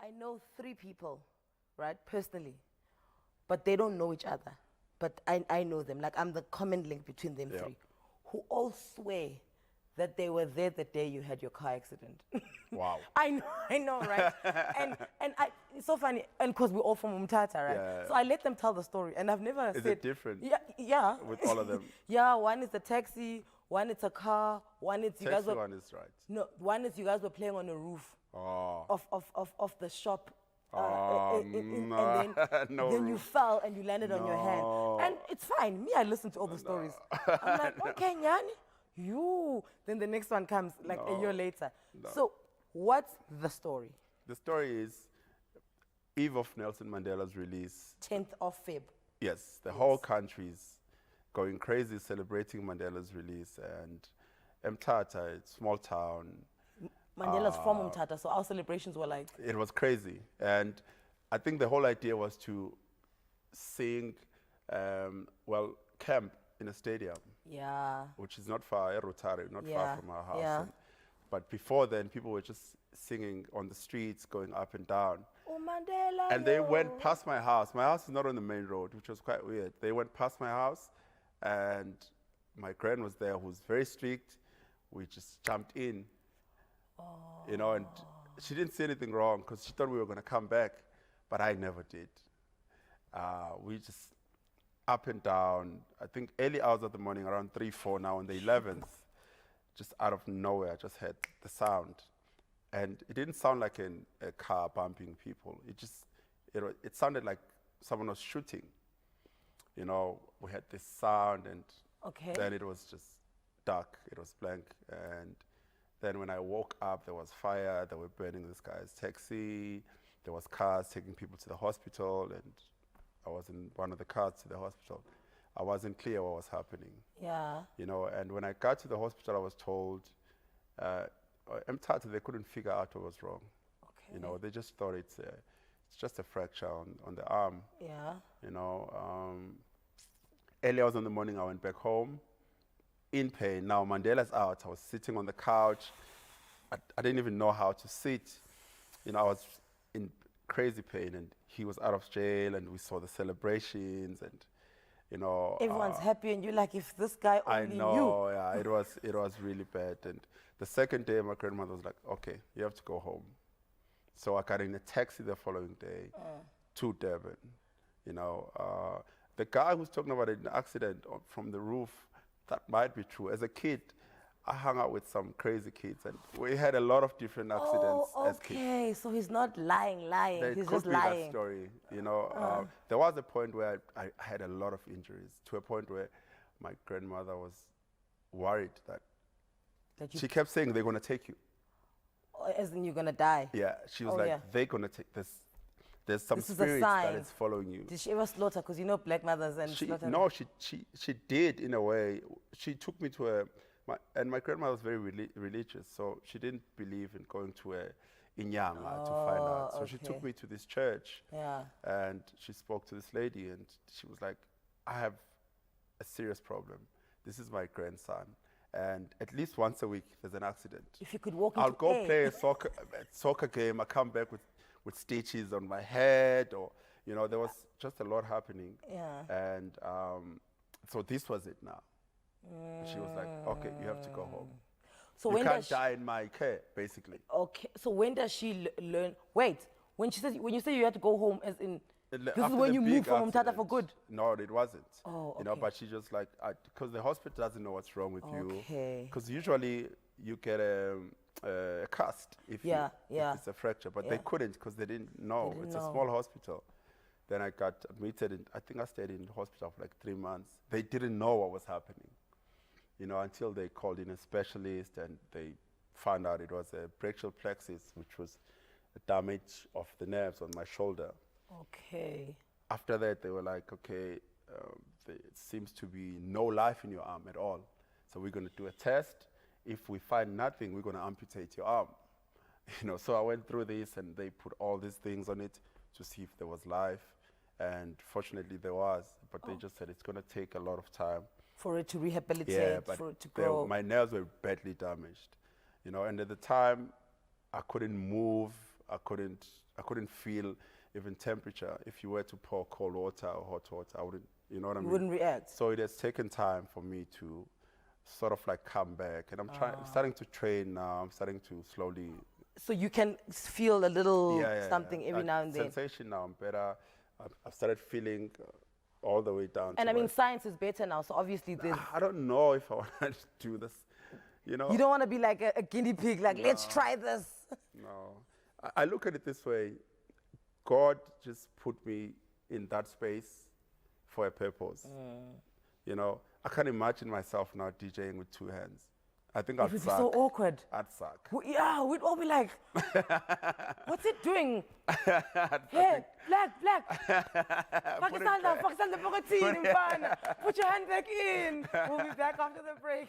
I know 3 people, right, personally, but they don't know each other. But I know them. Like, I'm the common link between them 3, who all swear that they were there the day you had your car accident. Wow. I know, right? and it's so funny, and because we're all from Umtata, right? Yeah. So I let them tell the story, and I've never Is said... it different? Yeah. With all of them? Yeah, one is the taxi, one is a car, one is you guys Taxi were... one is right. No, one is you guys were playing on the roof of the shop. And then you fell and you landed on your hand. And it's fine. Me, I listen to all the stories. I'm like, okay, Nyani, you. Then the next one comes like a year later. So what's the story? The story is eve of Nelson Mandela's release. 10th of Feb. Yes, the whole country's going crazy celebrating Mandela's release. And Mthatha, small town. Mandela's from Umtata, so our celebrations were like... It was crazy. And I think the whole idea was to sing, camp in a stadium. Yeah. Which is not far, Rotary, not far from our house. Yeah. But before then, people were just singing on the streets, going up and down. Oh, Mandela. And they went past my house. My house is not on the main road, which was quite weird. They went past my house, and my grand was there, who was very strict. We just jumped in. You know, and she didn't say anything wrong because she thought we were going to come back, but I never did. We just up and down. I think early hours of the morning, around 3, 4 now on the 11th, just out of nowhere, I just heard the sound. And it didn't sound like a car bumping people. It sounded like someone was shooting. You know, we had this sound, and then it was just dark. It was blank. And then when I woke up, there was fire. They were burning this guy's taxi. There was cars taking people to the hospital, and I was in one of the cars to the hospital. I wasn't clear what was happening. Yeah. You know, and when I got to the hospital, I was told, Mthatha, they couldn't figure out what was wrong. Okay. You know, they just thought it's just a fracture on the arm. Yeah. You know, early hours in the morning, I went back home. In pain. Now Mandela's out. I was sitting on the couch. I didn't even know how to sit. You know, I was in crazy pain, and he was out of jail, and we saw the celebrations, and you know, everyone's happy, and you're like, if this guy only knew. I know, yeah, it was really bad. And the second day, my grandmother was like, okay, you have to go home. So I got in a taxi the following day to Durban. You know, the guy who's talking about an accident from the roof, that might be true. As a kid, I hung out with some crazy kids, and we had a lot of different accidents as kids. Okay, so he's not lying. He's just lying. That story, you know. There was a point where I had a lot of injuries, to a point where my grandmother was worried that she kept saying, they're going to take you. As in you're going to die? Yeah, she was they're going to take this. There's some spirit that is following you. Did she ever slaughter? Because you know black mothers and slaughter. No, she did in a way. She took me to my grandmother was very religious, so she didn't believe in going to a inyanga to find out. So she took me to this church, and she spoke to this lady, and she was like, I have a serious problem. This is my grandson, and at least once a week there's an accident. If you could walk I'll go play a soccer game. I come back with stitches on my head, or you know, there was just a lot happening. Yeah. And so this was it now. She was like, okay, you have to go home. So you can't die in my care, basically. Okay. So when does she learn? Wait, when you say you had to go home, as in this is when you moved from Umtata for good? No, it wasn't. Oh, okay. You know, but she just like, because the hospital doesn't know what's wrong with you. Okay. Because usually you get a cast if it's a fracture, but they couldn't because they didn't know. It's a small hospital. Then I got admitted, I think I stayed in the hospital for like 3 months. They didn't know what was happening, you know, until they called in a specialist, and they found out it was a brachial plexus, which was a damage of the nerves on my shoulder. Okay. After that, they were like, okay, it seems to be no life in your arm at all. So we're going to do a test. If we find nothing, we're going to amputate your arm. You know, so I went through this, and they put all these things on it to see if there was life. And fortunately there was, but they just said it's going to take a lot of time. For it to rehabilitate, for it to grow. My nerves were badly damaged, you know, and at the time I couldn't move. I couldn't feel even temperature. If you were to pour cold water or hot water, I wouldn't, you know what I mean? You wouldn't react. So it has taken time for me to sort of like come back, and I'm starting to train now. I'm starting to slowly. So you can feel a little something every now and then. Sensation now, I'm better. I've started feeling all the way down. And I mean, science is better now, so obviously there's. I don't know if I want to do this, you know. You don't want to be like a guinea pig, like, let's try this. No. I look at it this way. God just put me in that space for a purpose. You know, I can't imagine myself now DJing with two hands. I think I'd suck. It would be so awkward. I'd suck. Yeah, we'd all be like, what's it doing? Hey, black. Pakistan, put your hand back in. We'll be back after the break.